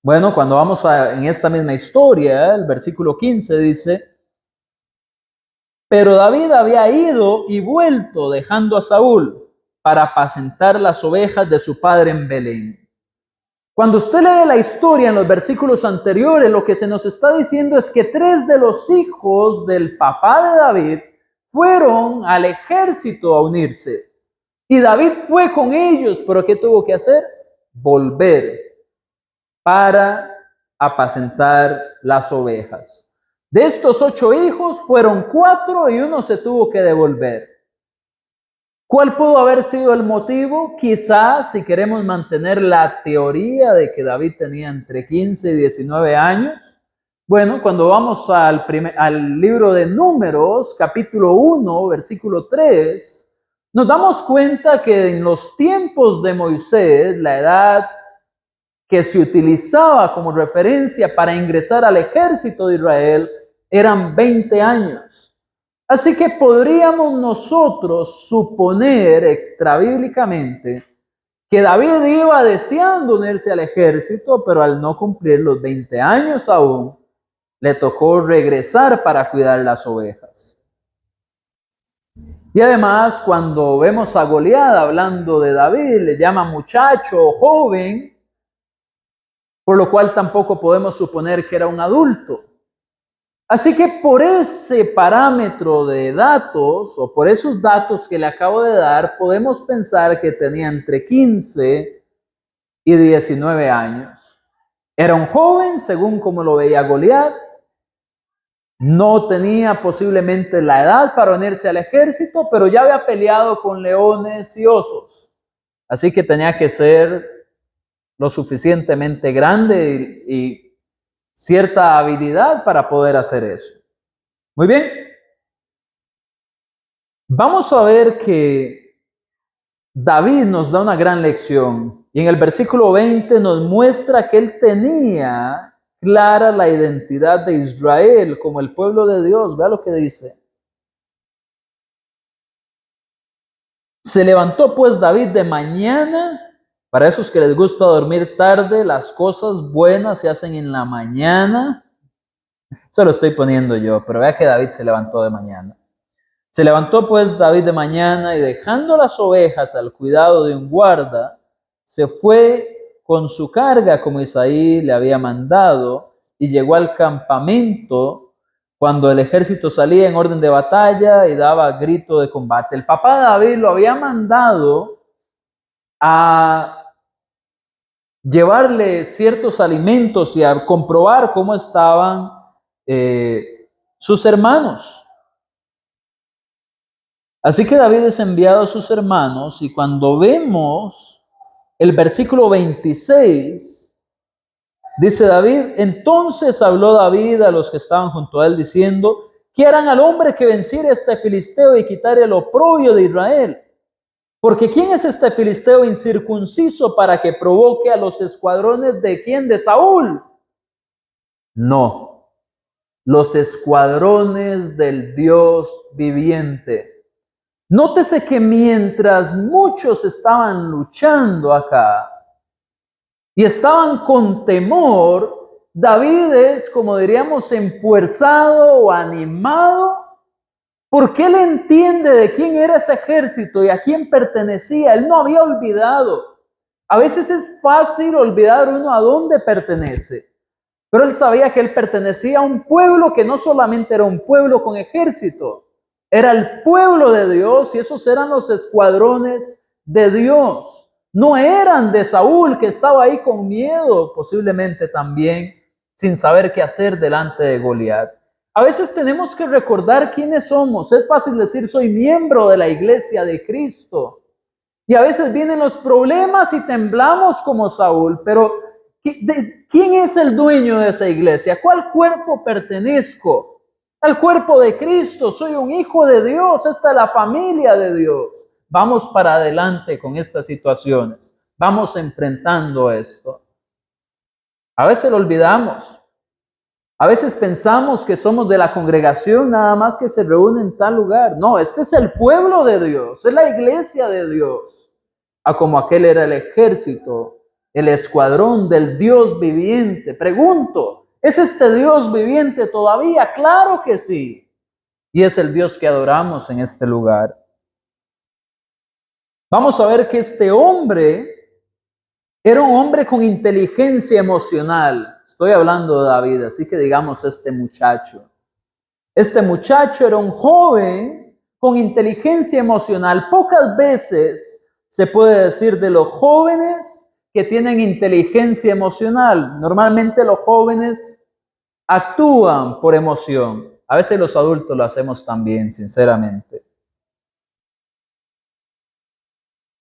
Bueno, cuando vamos en esta misma historia, el versículo 15 dice, pero David había ido y vuelto dejando a Saúl para apacentar las ovejas de su padre en Belén. Cuando usted lee la historia en los versículos anteriores, lo que se nos está diciendo es que 3 de los hijos del papá de David fueron al ejército a unirse. Y David fue con ellos, pero ¿qué tuvo que hacer? Volver para apacentar las ovejas. De estos 8 hijos fueron 4 y uno se tuvo que devolver. ¿Cuál pudo haber sido el motivo? Quizás, si queremos mantener la teoría de que David tenía entre 15 y 19 años, bueno, cuando vamos al libro de Números, capítulo 1, versículo 3, nos damos cuenta que en los tiempos de Moisés, la edad que se utilizaba como referencia para ingresar al ejército de Israel eran 20 años. Así que podríamos nosotros suponer extrabíblicamente que David iba deseando unirse al ejército, pero al no cumplir los 20 años aún, le tocó regresar para cuidar las ovejas. Y además, cuando vemos a Goliat hablando de David, le llama muchacho o joven, por lo cual tampoco podemos suponer que era un adulto. Así que por ese parámetro de datos, o por esos datos que le acabo de dar, podemos pensar que tenía entre 15 y 19 años. Era un joven, según como lo veía Goliat. No tenía posiblemente la edad para unirse al ejército, pero ya había peleado con leones y osos. Así que tenía que ser lo suficientemente grande y cierta habilidad para poder hacer eso. Muy bien. Vamos a ver que David nos da una gran lección y en el versículo 20 nos muestra que él tenía clara la identidad de Israel como el pueblo de Dios. Vea lo que dice. Se levantó pues David de mañana. Para esos que les gusta dormir tarde, las cosas buenas se hacen en la mañana. Eso lo estoy poniendo yo, pero vea que David se levantó de mañana. Se levantó pues David de mañana y dejando las ovejas al cuidado de un guarda, se fue con su carga como Isaí le había mandado y llegó al campamento cuando el ejército salía en orden de batalla y daba grito de combate. El papá de David lo había mandado a llevarle ciertos alimentos y a comprobar cómo estaban sus hermanos. Así que David es enviado a sus hermanos y cuando vemos el versículo 26, dice David, entonces habló David a los que estaban junto a él diciendo, ¿qué harán al hombre que venciere a este filisteo y quitare el oprobio de Israel? Porque ¿quién es este filisteo incircunciso para que provoque a los escuadrones de quién? De Saúl. No. los escuadrones del Dios viviente. Nótese que mientras muchos estaban luchando acá y estaban con temor, David es, como diríamos, enfuerzado o animado, porque él entiende de quién era ese ejército y a quién pertenecía. Él no había olvidado. A veces es fácil olvidar uno a dónde pertenece, pero él sabía que él pertenecía a un pueblo que no solamente era un pueblo con ejército, era el pueblo de Dios, y esos eran los escuadrones de Dios. No eran de Saúl, que estaba ahí con miedo, posiblemente también, sin saber qué hacer delante de Goliat. A veces tenemos que recordar quiénes somos. Es fácil decir, soy miembro de la iglesia de Cristo. Y a veces vienen los problemas y temblamos como Saúl, pero ¿quién es el dueño de esa iglesia? ¿Cuál cuerpo pertenezco? Al cuerpo de Cristo. Soy un hijo de Dios. Esta es la familia de Dios. Vamos para adelante con estas situaciones. Vamos enfrentando esto. A veces lo olvidamos. A veces pensamos que somos de la congregación nada más que se reúne en tal lugar. No, este es el pueblo de Dios, es la iglesia de Dios. Como aquel era el ejército, el escuadrón del Dios viviente. Pregunto, ¿es este Dios viviente todavía? Claro que sí. Y es el Dios que adoramos en este lugar. Vamos a ver que este hombre era un hombre con inteligencia emocional. Estoy hablando de David, así que digamos este muchacho. Este muchacho era un joven con inteligencia emocional. Pocas veces se puede decir de los jóvenes que tienen inteligencia emocional. Normalmente los jóvenes actúan por emoción. A veces los adultos lo hacemos también, sinceramente.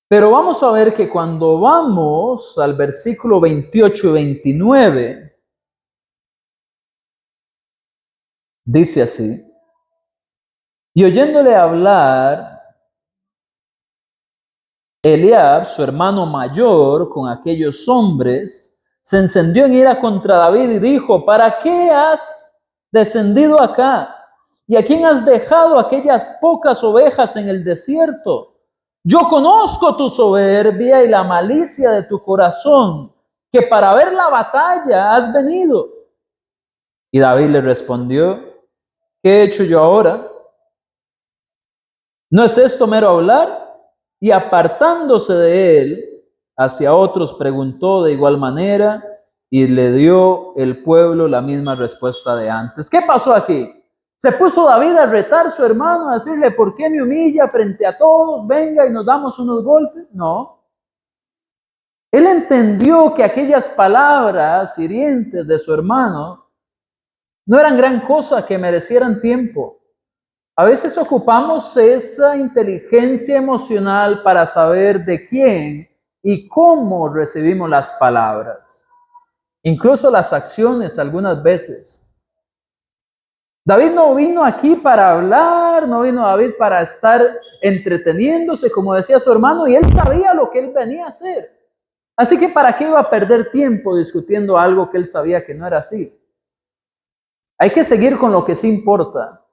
Pero vamos a ver que cuando vamos al versículo 28 y 29, dice así: y oyéndole hablar, Eliab, su hermano mayor, con aquellos hombres, se encendió en ira contra David y dijo: ¿para qué has descendido acá? ¿Y a quién has dejado aquellas pocas ovejas en el desierto? Yo conozco tu soberbia y la malicia de tu corazón, que para ver la batalla has venido. Y David le respondió: ¿qué he hecho yo ahora? ¿No es esto mero hablar? Y apartándose de él, hacia otros preguntó de igual manera, y le dio el pueblo la misma respuesta de antes. ¿Qué pasó aquí? ¿Se puso David a retar a su hermano, a decirle: ¿por qué me humilla frente a todos? Venga y nos damos unos golpes. No. Él entendió que aquellas palabras hirientes de su hermano no eran gran cosa que merecieran tiempo. A veces ocupamos esa inteligencia emocional para saber de quién y cómo recibimos las palabras, incluso las acciones algunas veces. David no vino aquí para hablar, no vino David para estar entreteniéndose, como decía su hermano, y él sabía lo que él venía a hacer. Así que ¿para qué iba a perder tiempo discutiendo algo que él sabía que no era así? Hay que seguir con lo que sí importa.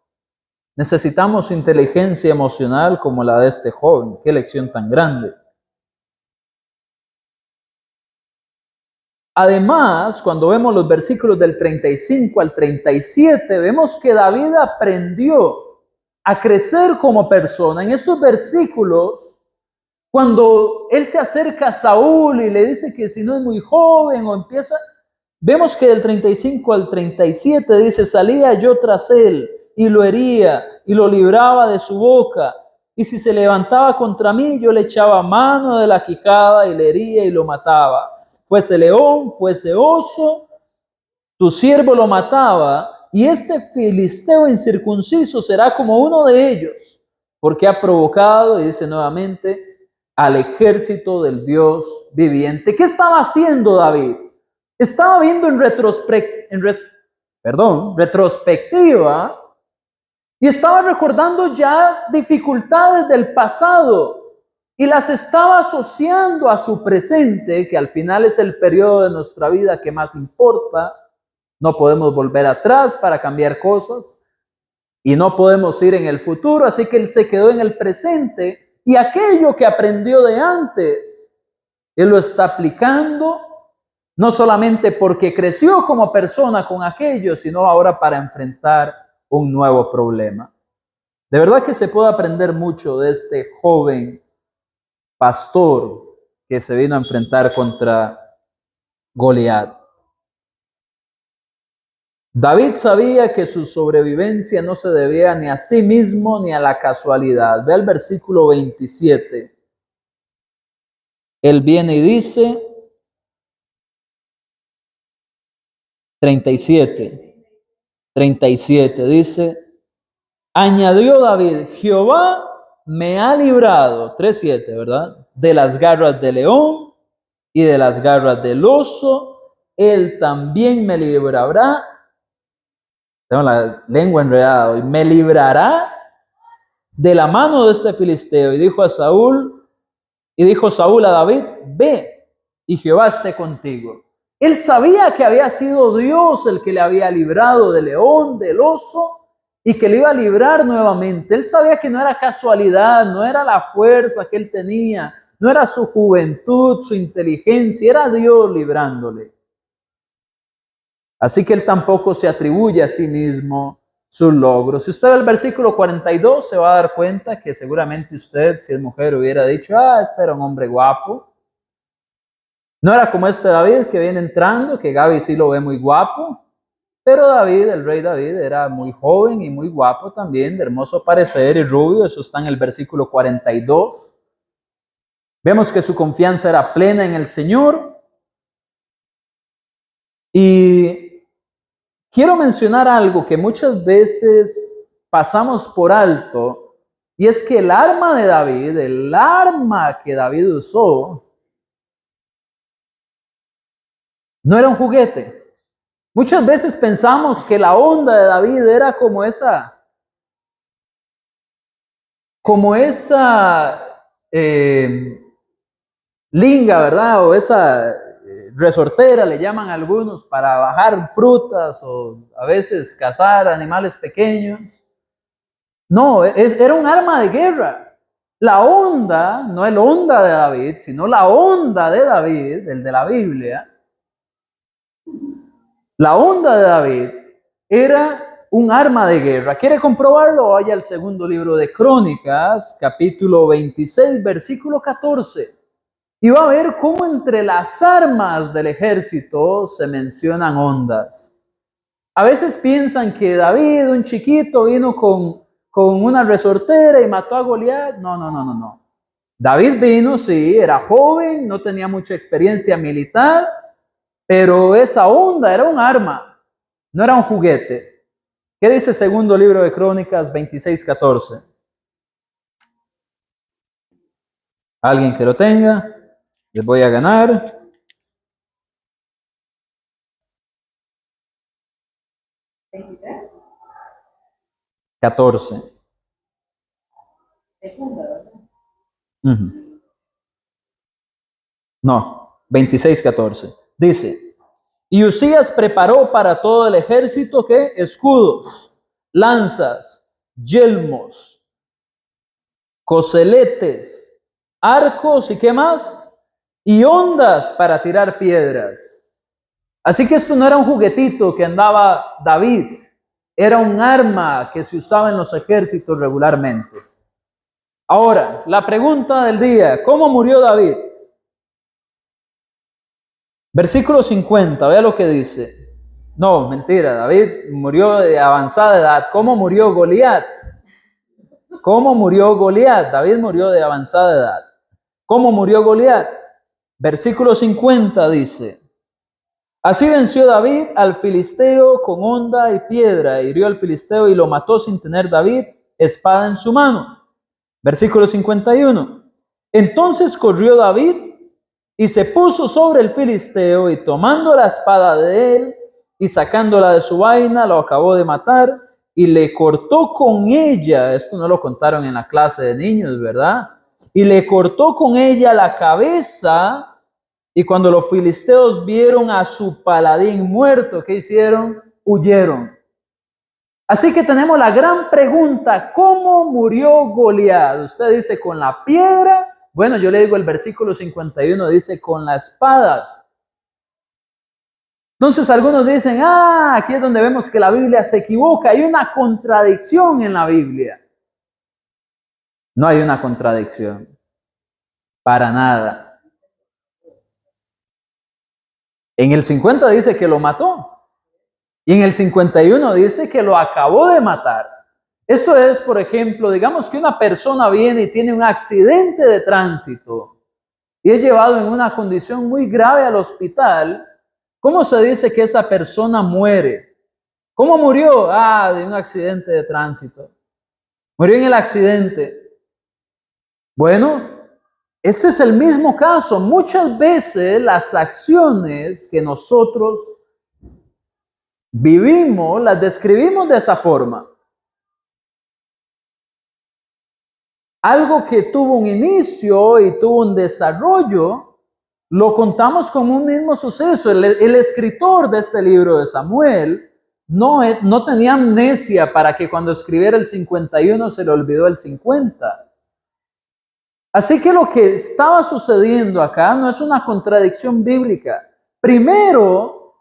Necesitamos inteligencia emocional como la de este joven. Qué lección tan grande. Además, cuando vemos los versículos del 35 al 37, vemos que David aprendió a crecer como persona. En estos versículos, cuando él se acerca a Saúl y le dice que si no es muy joven o empieza, vemos que del 35 al 37 dice: salía yo tras él y lo hería y lo libraba de su boca. Y si se levantaba contra mí, yo le echaba mano de la quijada y le hería y lo mataba. Fuese león, fuese oso, tu siervo lo mataba. Y este filisteo incircunciso será como uno de ellos, porque ha provocado, y dice nuevamente, al ejército del Dios viviente. ¿Qué estaba haciendo David? Estaba viendo en retrospectiva, y estaba recordando ya dificultades del pasado y las estaba asociando a su presente, que al final es el periodo de nuestra vida que más importa. No podemos volver atrás para cambiar cosas y no podemos ir en el futuro, así que él se quedó en el presente y aquello que aprendió de antes, él lo está aplicando, no solamente porque creció como persona con aquello, sino ahora para enfrentar un nuevo problema. De verdad que se puede aprender mucho de este joven pastor que se vino a enfrentar contra Goliat. David sabía que su sobrevivencia no se debía ni a sí mismo ni a la casualidad. Ve el versículo 27. Él viene y dice, 37, dice, añadió David, Jehová me ha librado, 3:7, ¿verdad? De las garras del león y de las garras del oso, él también me librará. Tengo la lengua enredada hoy. Me librará de la mano de este filisteo. Y dijo Saúl a David, ve, y Jehová esté contigo. Él sabía que había sido Dios el que le había librado del león, del oso, y que le iba a librar nuevamente. Él sabía que no era casualidad, no era la fuerza que él tenía, no era su juventud, su inteligencia, era Dios librándole. Así que él tampoco se atribuye a sí mismo sus logros. Si usted ve el versículo 42, se va a dar cuenta que seguramente usted, si es mujer, hubiera dicho, este era un hombre guapo. No era como este David que viene entrando, que Gaby sí lo ve muy guapo, pero David, el rey David, era muy joven y muy guapo también, de hermoso parecer y rubio. Eso está en el versículo 42. Vemos que su confianza era plena en el Señor. Y quiero mencionar algo que muchas veces pasamos por alto, y es que el arma de David, el arma que David usó, no era un juguete. Muchas veces pensamos que la onda de David era como esa linga, ¿verdad? O esa resortera, le llaman algunos, para bajar frutas o a veces cazar animales pequeños. No, era un arma de guerra. La onda, no el onda de David, sino la onda de David, el de la Biblia. La onda de David era un arma de guerra. ¿Quiere comprobarlo? Vaya al segundo libro de Crónicas, capítulo 26, versículo 14. Y va a ver cómo entre las armas del ejército se mencionan ondas. A veces piensan que David, un chiquito, vino con una resortera y mató a Goliat. No. David vino, sí, era joven, no tenía mucha experiencia militar, pero esa onda era un arma, no era un juguete. ¿Qué dice el segundo libro de Crónicas 26:14? ¿Alguien que lo tenga? Les voy a ganar. ¿23? 14. No, 26:14. Dice, y Usías preparó para todo el ejército ¿qué? Escudos, lanzas, yelmos, coseletes, arcos y ¿qué más? Y ondas para tirar piedras. Así que esto no era un juguetito que andaba David, era un arma que se usaba en los ejércitos regularmente. Ahora, la pregunta del día, ¿cómo murió David? Versículo 50, vea lo que dice. No, mentira, David murió de avanzada edad. ¿Cómo murió Goliat? ¿Cómo murió Goliat? David murió de avanzada edad. ¿Cómo murió Goliat? Versículo 50 dice, así venció David al filisteo con honda y piedra, hirió al filisteo y lo mató sin tener David espada en su mano. Versículo 51. Entonces corrió David y se puso sobre el filisteo y tomando la espada de él y sacándola de su vaina, lo acabó de matar y le cortó con ella, esto no lo contaron en la clase de niños, ¿verdad? Y le cortó con ella la cabeza Y cuando los filisteos vieron a su paladín muerto, ¿qué hicieron? Huyeron. Así que tenemos la gran pregunta, ¿cómo murió Goliat? Usted dice, ¿con la piedra? Bueno, yo le digo el versículo 51, dice, con la espada. Entonces algunos dicen, aquí es donde vemos que la Biblia se equivoca. Hay una contradicción en la Biblia. No hay una contradicción. Para nada. En el 50 dice que lo mató. Y en el 51 dice que lo acabó de matar. Esto es, por ejemplo, digamos que una persona viene y tiene un accidente de tránsito y es llevado en una condición muy grave al hospital. ¿Cómo se dice que esa persona muere? ¿Cómo murió? De un accidente de tránsito. Murió en el accidente. Bueno, este es el mismo caso. Muchas veces las acciones que nosotros vivimos, las describimos de esa forma. Algo que tuvo un inicio y tuvo un desarrollo, lo contamos como un mismo suceso. El escritor de este libro de Samuel no tenía amnesia para que cuando escribiera el 51 se le olvidó el 50. Así que lo que estaba sucediendo acá no es una contradicción bíblica. Primero,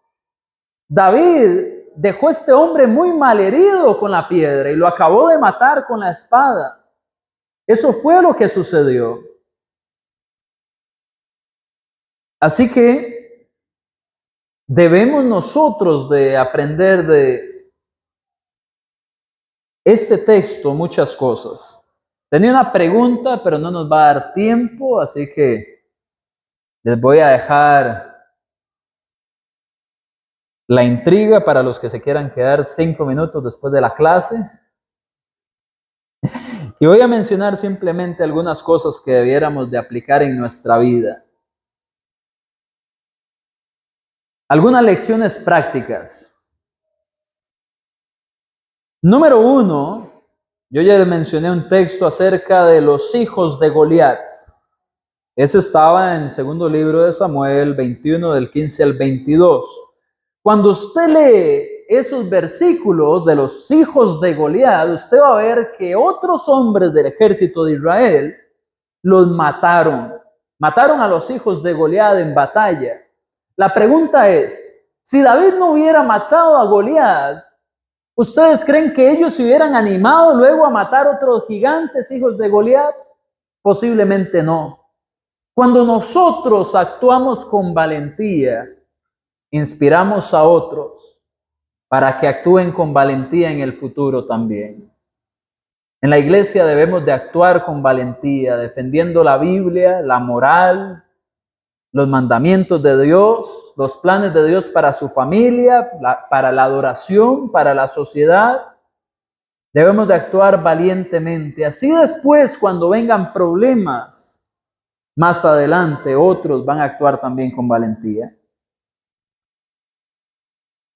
David dejó a este hombre muy malherido con la piedra y lo acabó de matar con la espada. Eso fue lo que sucedió. Así que debemos nosotros de aprender de este texto muchas cosas. Tenía una pregunta, pero no nos va a dar tiempo, así que les voy a dejar la intriga para los que se quieran quedar 5 minutos después de la clase. Y voy a mencionar simplemente algunas cosas que debiéramos de aplicar en nuestra vida. Algunas lecciones prácticas. Número 1, yo ya les mencioné un texto acerca de los hijos de Goliat. Ese estaba en el segundo libro de Samuel 21 del 15 al 22. Cuando usted lee esos versículos de los hijos de Goliat, usted va a ver que otros hombres del ejército de Israel los mataron. Mataron a los hijos de Goliat en batalla. La pregunta es, si David no hubiera matado a Goliat, ¿ustedes creen que ellos se hubieran animado luego a matar otros gigantes hijos de Goliat? Posiblemente no. Cuando nosotros actuamos con valentía, inspiramos a otros para que actúen con valentía en el futuro también. En la iglesia debemos de actuar con valentía, defendiendo la Biblia, la moral, los mandamientos de Dios, los planes de Dios para su familia, para la adoración, para la sociedad. Debemos de actuar valientemente. Así después, cuando vengan problemas, más adelante otros van a actuar también con valentía.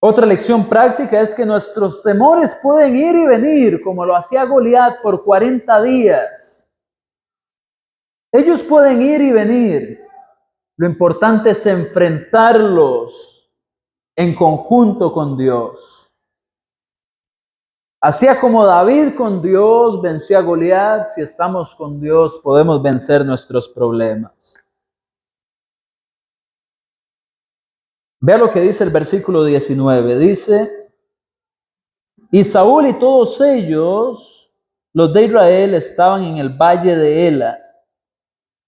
Otra lección práctica es que nuestros temores pueden ir y venir, como lo hacía Goliat por 40 días. Ellos pueden ir y venir. Lo importante es enfrentarlos en conjunto con Dios. Así como David con Dios venció a Goliat, si estamos con Dios podemos vencer nuestros problemas. Vea lo que dice el versículo 19. Dice, y Saúl y todos ellos, los de Israel, estaban en el valle de Ela,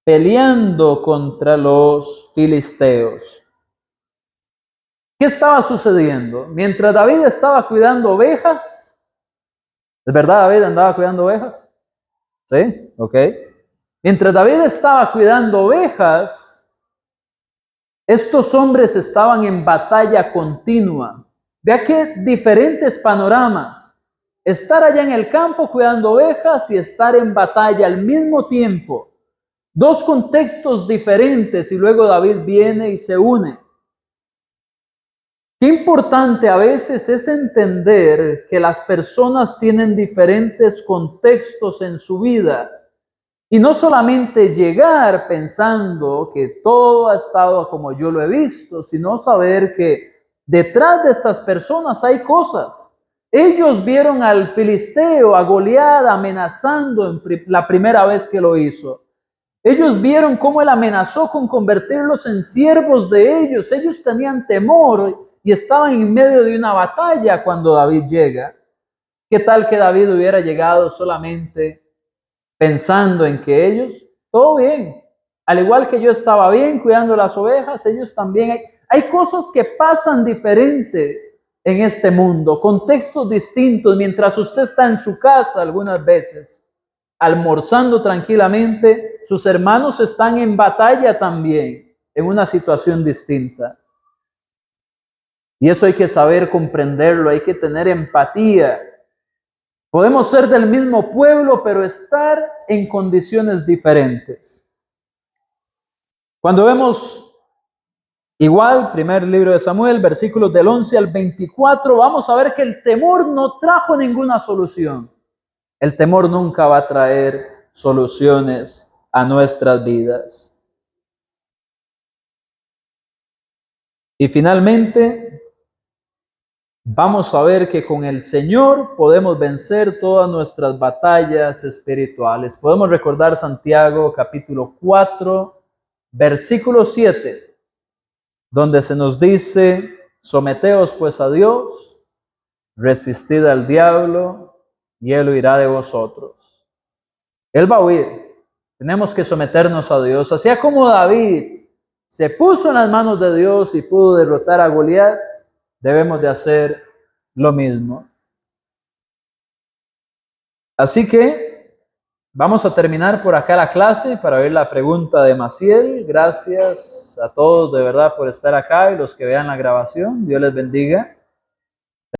peleando contra los filisteos. ¿Qué estaba sucediendo? Mientras David estaba cuidando ovejas, ¿es verdad David andaba cuidando ovejas? ¿Sí? Ok. Mientras David estaba cuidando ovejas, estos hombres estaban en batalla continua. Vea qué diferentes panoramas. Estar allá en el campo cuidando ovejas y estar en batalla al mismo tiempo. Dos contextos diferentes y luego David viene y se une. Qué importante a veces es entender que las personas tienen diferentes contextos en su vida Y no solamente llegar pensando que todo ha estado como yo lo he visto, sino saber que detrás de estas personas hay cosas. Ellos vieron al filisteo, a Goliat, amenazando la primera vez que lo hizo. Ellos vieron cómo él amenazó con convertirlos en siervos de ellos. Ellos tenían temor y estaban en medio de una batalla cuando David llega. ¿Qué tal que David hubiera llegado solamente pensando en que ellos, todo bien? Al igual que yo estaba bien cuidando las ovejas, ellos también. Hay cosas que pasan diferente en este mundo, contextos distintos, mientras usted está en su casa algunas veces, almorzando tranquilamente, sus hermanos están en batalla también, en una situación distinta. Y eso hay que saber comprenderlo, hay que tener empatía. Podemos ser del mismo pueblo, pero estar en condiciones diferentes. Cuando vemos igual, primer libro de Samuel, versículos del 11 al 24, vamos a ver que el temor no trajo ninguna solución. El temor nunca va a traer soluciones a nuestras vidas. Y finalmente, vamos a ver que con el Señor podemos vencer todas nuestras batallas espirituales. Podemos recordar Santiago capítulo 4, versículo 7, donde se nos dice: someteos pues a Dios, resistid al diablo y él huirá de vosotros. Él va a huir. Tenemos que someternos a Dios. Así como David se puso en las manos de Dios y pudo derrotar a Goliat, debemos de hacer lo mismo. Así que vamos a terminar por acá la clase para ver la pregunta de Maciel. Gracias a todos de verdad por estar acá y los que vean la grabación. Dios les bendiga.